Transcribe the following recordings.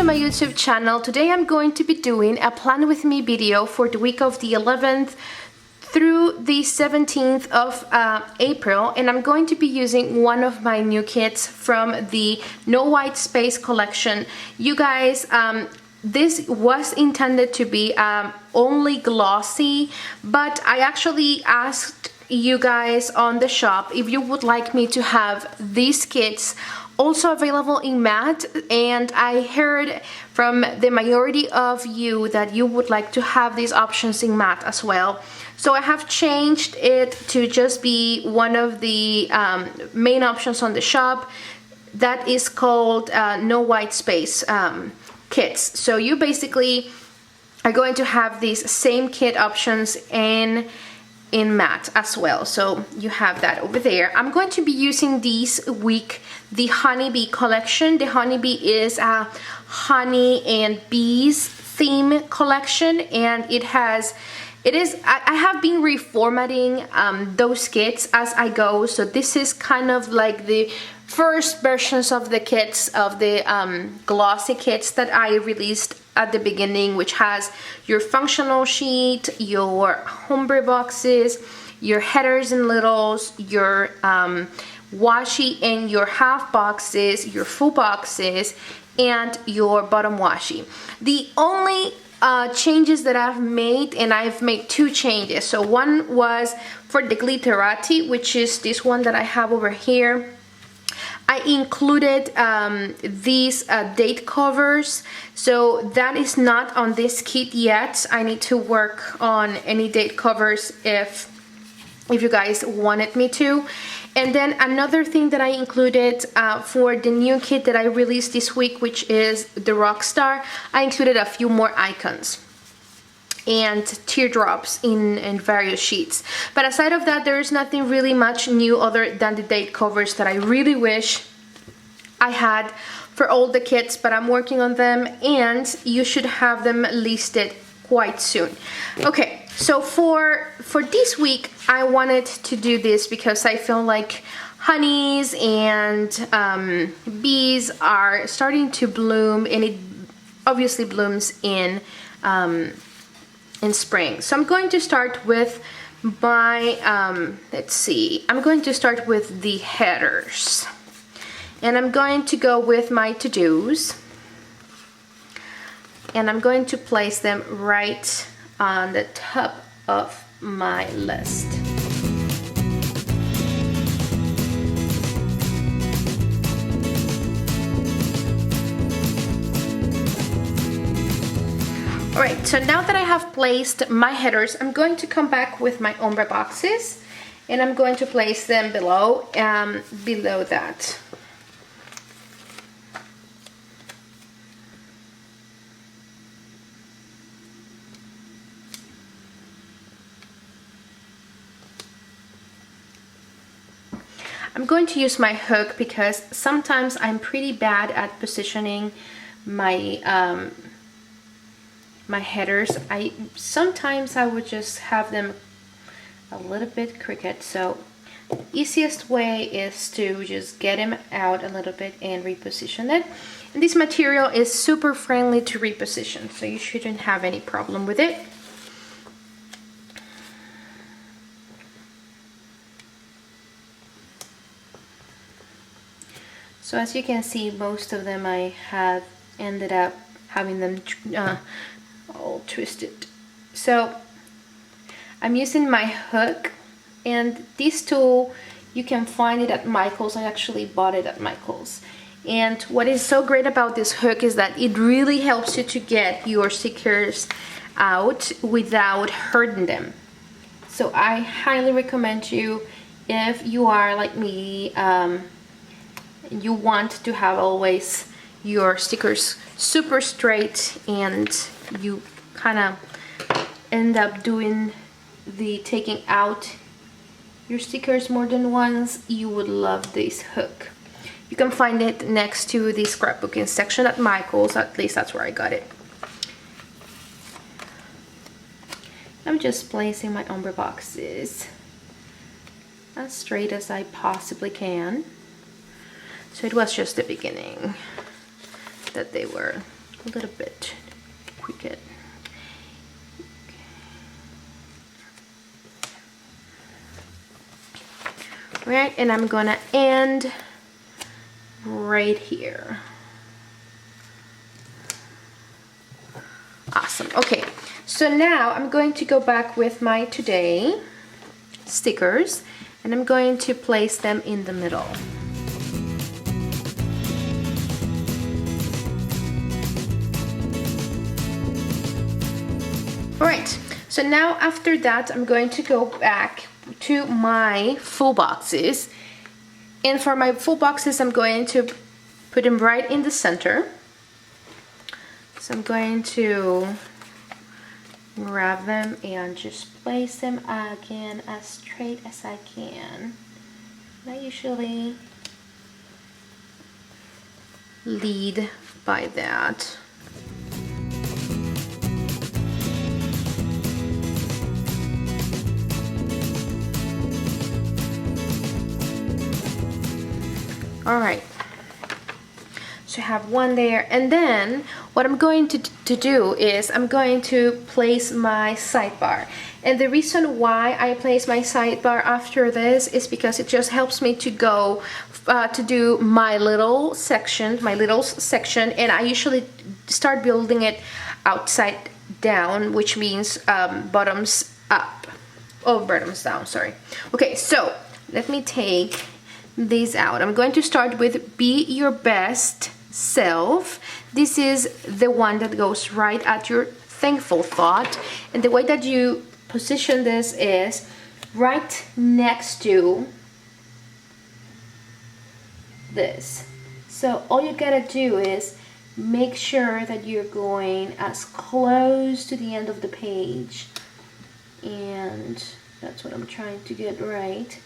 to my YouTube channel. Today I'm going to be doing a plan with me video for the week of the 11th through the 17th of April, and I'm going to be using one of my new kits from the No White Space collection. You guys, this was intended to be only glossy, but I actually asked you guys on the shop if you would like me to have these kits also available in matte, and I heard from the majority of you that you would like to have these options in matte as well. So I have changed it to just be one of the main options on the shop that is called No White Space kits. So you basically are going to have these same kit options in matte as well. So you have that over there. I'm going to be using this week the Honeybee collection. The Honeybee is a honey and bees theme collection, and I have been reformatting those kits as I go. So this is kind of like the first versions of the kits, of the glossy kits that I released at the beginning, which has your functional sheet, your hombre boxes, your headers and littles, your washi and your half boxes, your full boxes, and your bottom washi. The only changes that I've made, and I've made two changes. So one was for the Gliteratti, which is this one that I have over here. I included these date covers, so that is not on this kit yet. I need to work on any date covers if you guys wanted me to. And then another thing that I included for the new kit that I released this week, which is the Rockstar, I included a few more icons and teardrops in various sheets. But aside of that, there is nothing really much new other than the date covers that I really wish I had for all the kits, but I'm working on them, and you should have them listed quite soon. Okay, so for this week, I wanted to do this because I feel like honeys and bees are starting to bloom, and it obviously blooms in spring. So I'm going to start with my, let's see, I'm going to start with the headers. And I'm going to go with my to-dos. And I'm going to place them right on the top of my list. Alright, so now that I have placed my headers, I'm going to come back with my ombre boxes, and I'm going to place them below that. I'm going to use my hook because sometimes I'm pretty bad at positioning my my headers. Sometimes I would just have them a little bit crooked, so the easiest way is to just get them out a little bit and reposition it. And this material is super friendly to reposition, so you shouldn't have any problem with it. So as you can see, most of them I have ended up having them all twisted. So I'm using my hook, and this tool, you can find it at Michael's. I actually bought it at Michael's. And what is so great about this hook is that it really helps you to get your stickers out without hurting them. So I highly recommend you, if you are like me, you want to have always your stickers super straight, and you kind of end up doing taking out your stickers more than once, you would love this hook. You can find it next to the scrapbooking section at Michael's. At least that's where I got it. I'm just placing my ombre boxes as straight as I possibly can. So it was just the beginning that they were a little bit crooked. Right, and I'm gonna end right here. Awesome. Okay, so now I'm going to go back with my Today stickers and I'm going to place them in the middle. Alright, so now after that I'm going to go back to my full boxes, and for my full boxes I'm going to put them right in the center. So I'm going to grab them and just place them again as straight as I can. I usually lead by that. All right, so I have one there, and then what I'm going to do is I'm going to place my sidebar. And the reason why I place my sidebar after this is because it just helps me to go to do my little section, and I usually start building it outside down, which means bottoms up, oh, bottoms down, sorry. Okay, so let me take these out. I'm going to start with Be Your Best Self. This is the one that goes right at your thankful thought, and the way that you position this is right next to this. So all you gotta do is make sure that you're going as close to the end of the page, and that's what I'm trying to get right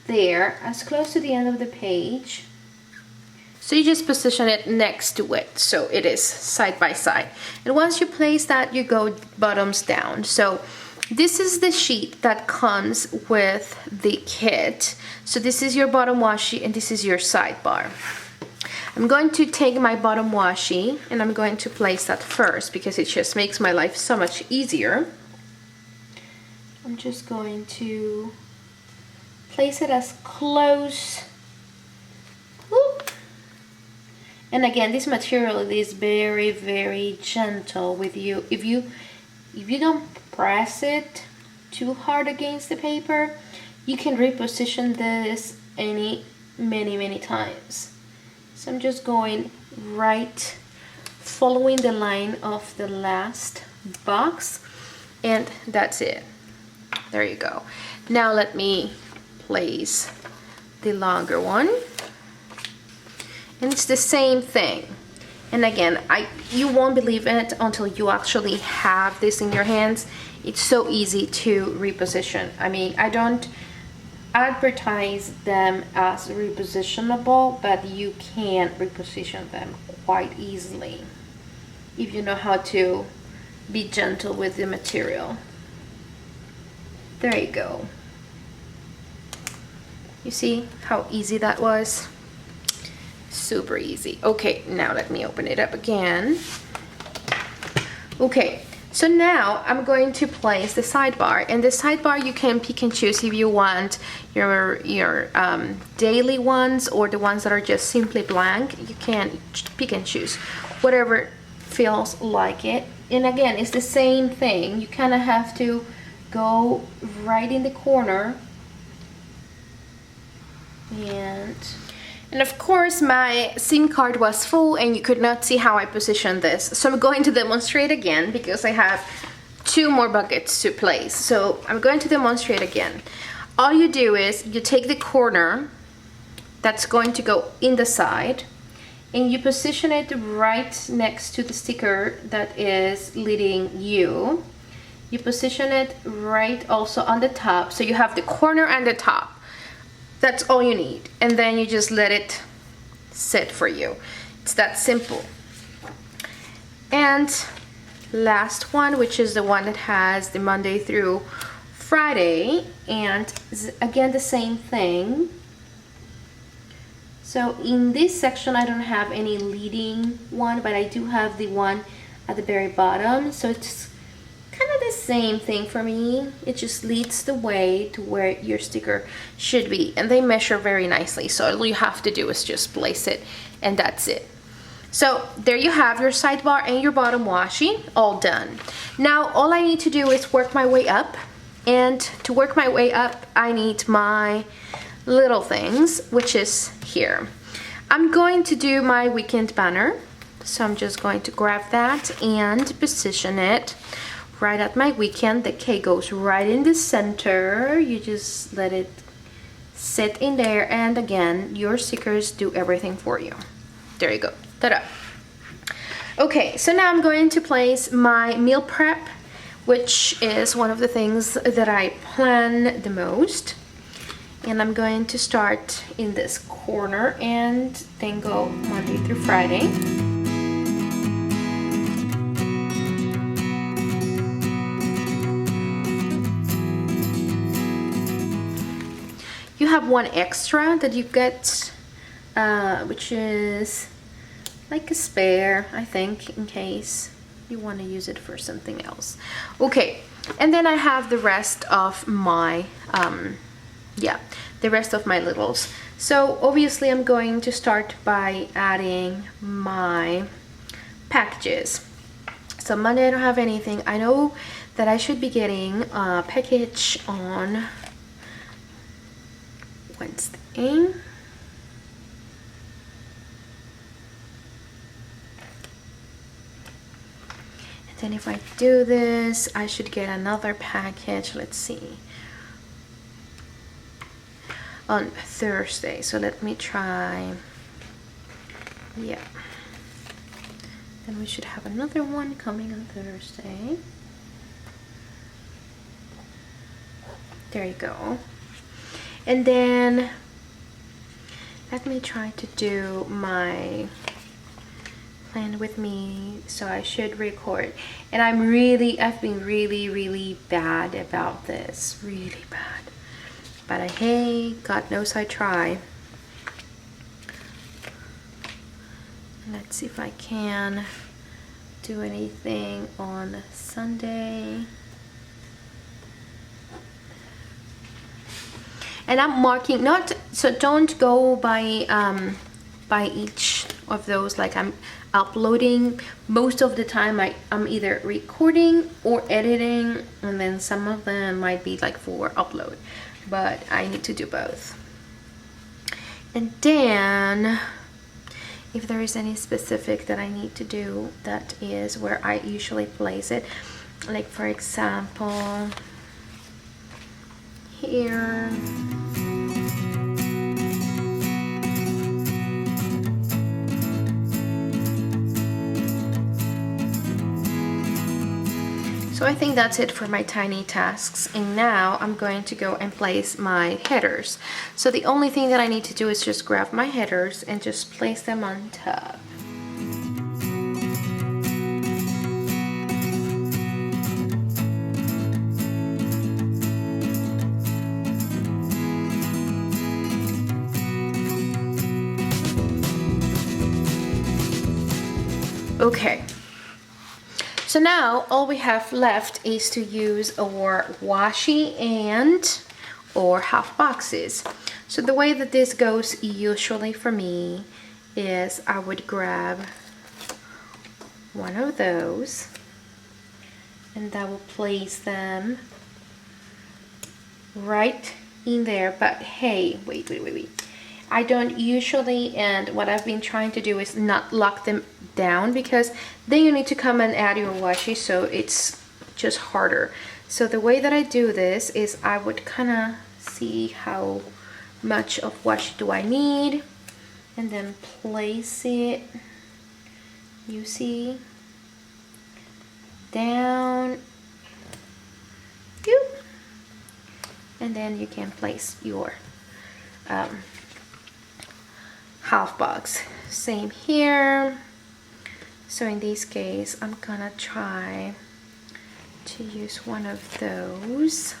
there, as close to the end of the page. So you just position it next to it, so it is side by side. And once you place that, you go bottoms down. So this is the sheet that comes with the kit. So this is your bottom washi and this is your sidebar. I'm going to take my bottom washi and I'm going to place that first because it just makes my life so much easier. I'm just going to place it as close. Whoop. And again, this material is very, very gentle with you. If you don't press it too hard against the paper, you can reposition this many times. So I'm just going right, following the line of the last box, and that's it. There you go. Now let me place the longer one, and it's the same thing. And again, you won't believe it until you actually have this in your hands. It's so easy to reposition. I mean, I don't advertise them as repositionable, but you can reposition them quite easily if you know how to be gentle with the material. There you go. You see how easy that was? Super easy. Okay, now let me open it up again. Okay, so now I'm going to place the sidebar, and the sidebar you can pick and choose if you want your daily ones or the ones that are just simply blank. You can pick and choose whatever feels like it. And again, it's the same thing. You kind of have to go right in the corner, and of course my SIM card was full and you could not see how I positioned this, so I'm going to demonstrate again because I have 2 more buckets to place. So I'm going to demonstrate again. All you do is you take the corner that's going to go in the side and you position it right next to the sticker that is leading you. You position it right also on the top, so you have the corner and the top. That's all you need, and then you just let it sit for you. It's that simple. And last one, which is the one that has the Monday through Friday, and again the same thing. So So in this section I don't have any leading one, but I do have the one at the very bottom, so it's kind of the same thing for me. It just leads the way to where your sticker should be, and they measure very nicely, so all you have to do is just place it and that's it. So there you have your sidebar and your bottom washi all done. Now all I need to do is work my way up, and to work my way up I need my little things, which is here. I'm going to do my weekend banner, so I'm just going to grab that and position it right at my weekend. The K goes right in the center. You just let it sit in there, and again, your stickers do everything for you. There you go. Ta-da! Okay, so now I'm going to place my meal prep, which is one of the things that I plan the most. And I'm going to start in this corner and then go Monday through Friday. You have one extra that you get, which is like a spare, I think, in case you want to use it for something else. Okay, and then I have the rest of my, the rest of my littles. So obviously I'm going to start by adding my packages. So Monday I don't have anything. I know that I should be getting a package on Wednesday. Then if I do this, I should get another package, let's see, on Thursday. So let me try, yeah. Then we should have another one coming on Thursday. There you go. And then let me try to do my plan with me, so I should record. And I've been really bad about this, really bad, but hey, God knows I try. Let's see if I can do anything on Sunday. And I'm marking, not, so don't go by each of those, like I'm uploading. Most of the time I'm either recording or editing, and then some of them might be like for upload, but I need to do both. And then if there is any specific that I need to do, that is where I usually place it. Like for example, here. So I think that's it for my tiny tasks, and now I'm going to go and place my headers. So the only thing that I need to do is just grab my headers and just place them on top. Okay. So now all we have left is to use our washi and or half boxes. So the way that this goes usually for me is I would grab one of those and I will place them right in there. But hey, wait. I don't usually, and what I've been trying to do is not lock them down, because then you need to come and add your washi, so it's just harder. So the way that I do this is I would kind of see how much of washi do I need, and then place it, you see, down, and then you can place your half box. Same here. So in this case, I'm gonna try to use one of those.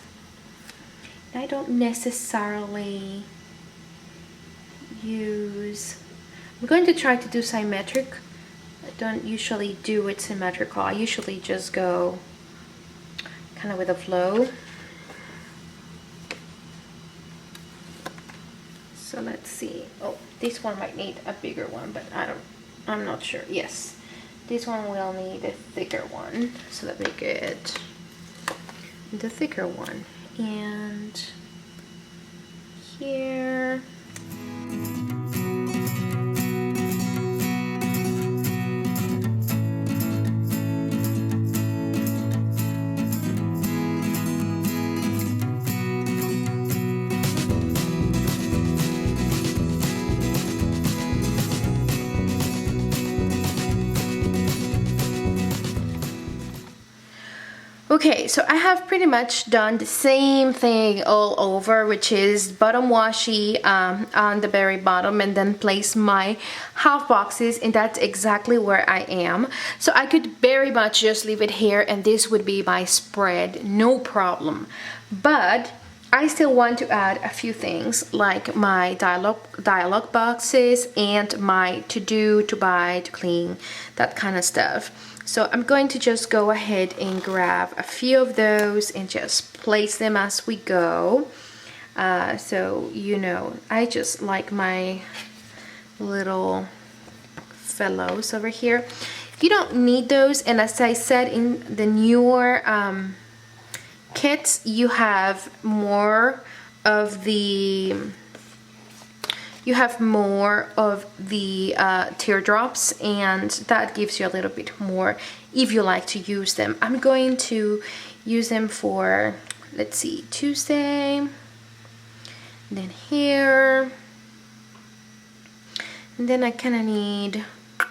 I don't necessarily use, I'm going to try to do symmetric. I don't usually do it symmetrical. I usually just go kind of with a flow. So let's see. Oh, this one might need a bigger one, but I'm not sure. Yes, this one will need a thicker one. So let me get the thicker one. And here. Okay, so I have pretty much done the same thing all over, which is bottom washi on the very bottom and then place my half boxes, and that's exactly where I am. So I could very much just leave it here and this would be my spread, no problem. But I still want to add a few things like my dialogue boxes and my to do, to buy, to clean, that kind of stuff. So I'm going to just go ahead and grab a few of those and just place them as we go. So, you know, I just like my little fellows over here. You don't need those, and as I said, in the newer kits, you have more of the teardrops, and that gives you a little bit more if you like to use them. I'm going to use them for, let's see, Tuesday, and then here, and then I kind of need, I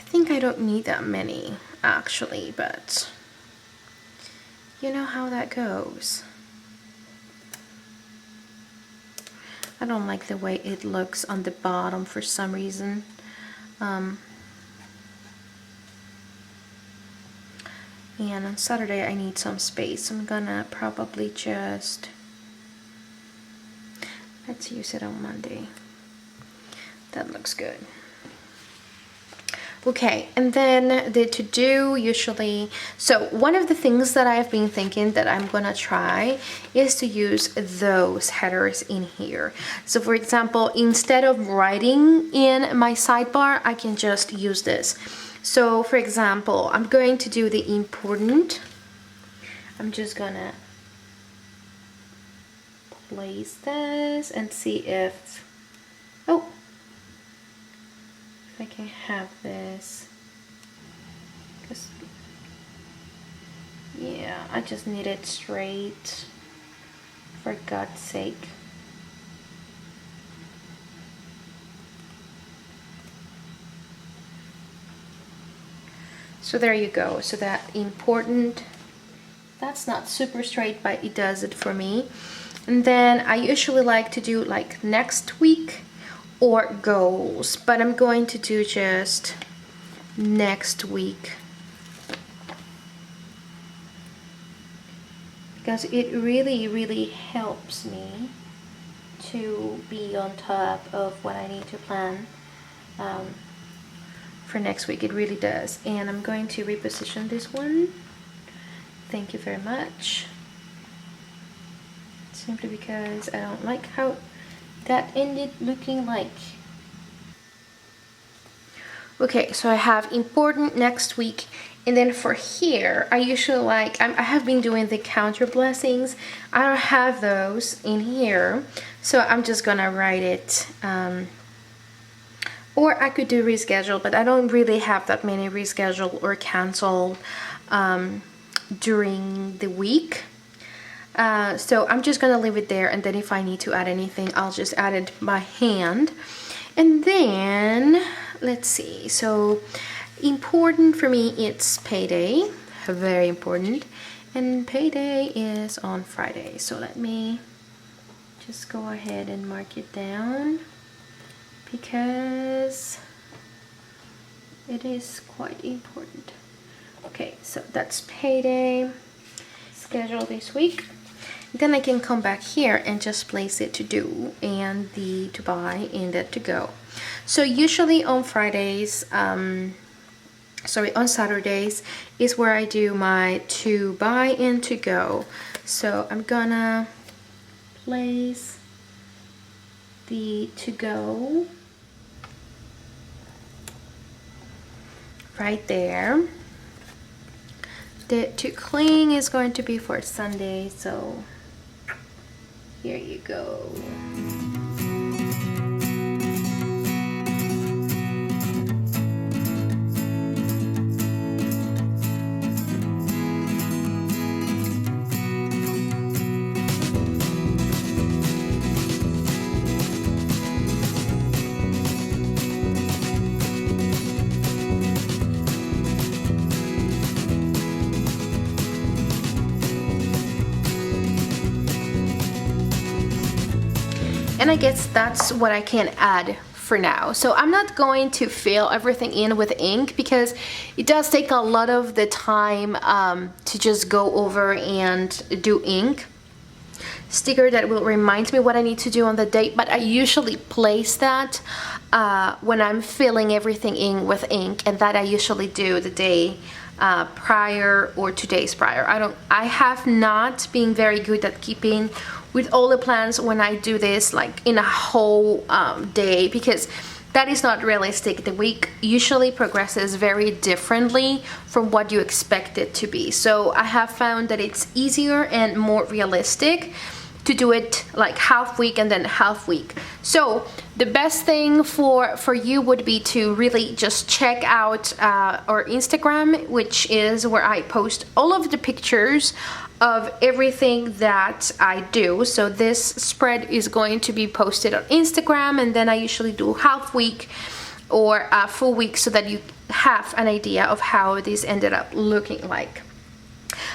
think I don't need that many actually, but you know how that goes. I don't like the way it looks on the bottom for some reason. And on Saturday I need some space. I'm gonna probably just, let's use it on Monday. That looks good. Okay, and then the to-do usually, so one of the things that I've been thinking that I'm gonna try is to use those headers in here. So for example, instead of writing in my sidebar, I can just use this. So for example, I'm going to do the important. I'm just gonna place this and see if, oh, I can have this, because yeah, I just need it straight, for God's sake. So there you go. So that important, that's not super straight, but it does it for me. And then I usually like to do like next week or goals, but I'm going to do just next week because it really helps me to be on top of what I need to plan for next week. It really does. And I'm going to reposition this one. Thank you very much. Simply because I don't like how that ended looking like. Okay, so I have important next week, and then for here I usually like, I have been doing the counter blessings. I don't have those in here, so I'm just gonna write it, or I could do reschedule, but I don't really have that many rescheduled or canceled during the week. So I'm just gonna leave it there, and then if I need to add anything, I'll just add it by hand. And then let's see, so important for me, it's payday, very important, and payday is on Friday. So let me just go ahead and mark it down because it is quite important. Okay, so that's payday schedule this week. Then I can come back here and just place it to do and the to buy and the to go. So usually on Fridays, on Saturdays is where I do my to buy and to go. So I'm gonna place the to go right there. The to clean is going to be for Sunday, so here you go. And I guess that's what I can add for now. So I'm not going to fill everything in with ink because it does take a lot of the time to just go over and do ink. Sticker that will remind me what I need to do on the date, but I usually place that when I'm filling everything in with ink, and that I usually do the day prior or 2 days prior. I have not been very good at keeping with all the plans when I do this like in a whole day, because that is not realistic. The week usually progresses very differently from what you expect it to be. So I have found that it's easier and more realistic to do it like half week and then half week. So the best thing for you would be to really just check out our Instagram, which is where I post all of the pictures of everything that I do. So this spread is going to be posted on Instagram, and then I usually do half week or a full week so that you have an idea of how this ended up looking like.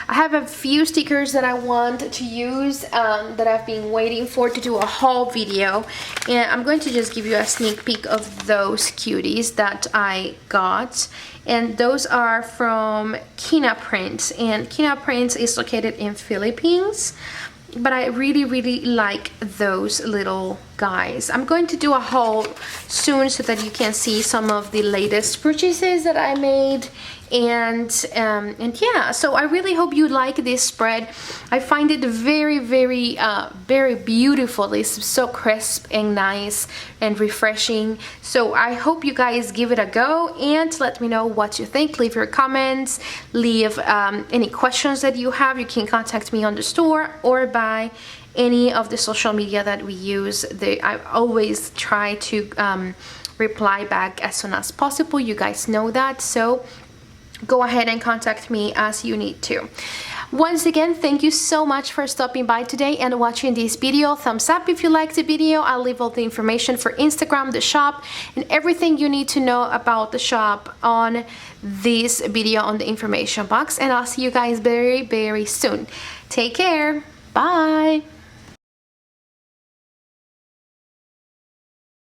I have a few stickers that I want to use that I've been waiting for to do a haul video, and I'm going to just give you a sneak peek of those cuties that I got. And those are from Kina Prints, and Kina Prints is located in Philippines, but I really like those little guys. I'm going to do a haul soon so that you can see some of the latest purchases that I made. And yeah, so I really hope you like this spread. I find it very beautiful. It's so crisp and nice and refreshing. So I hope you guys give it a go and let me know what you think. Leave your comments, leave any questions that you have. You can contact me on the store or by any of the social media that we use. I always try to reply back as soon as possible. You guys know that, so go ahead and contact me as you need to. Once again, thank you so much for stopping by today and watching this video. Thumbs up if you liked the video. I'll leave all the information for Instagram, the shop, and everything you need to know about the shop on this video on the information box. And I'll see you guys very soon. Take care. Bye.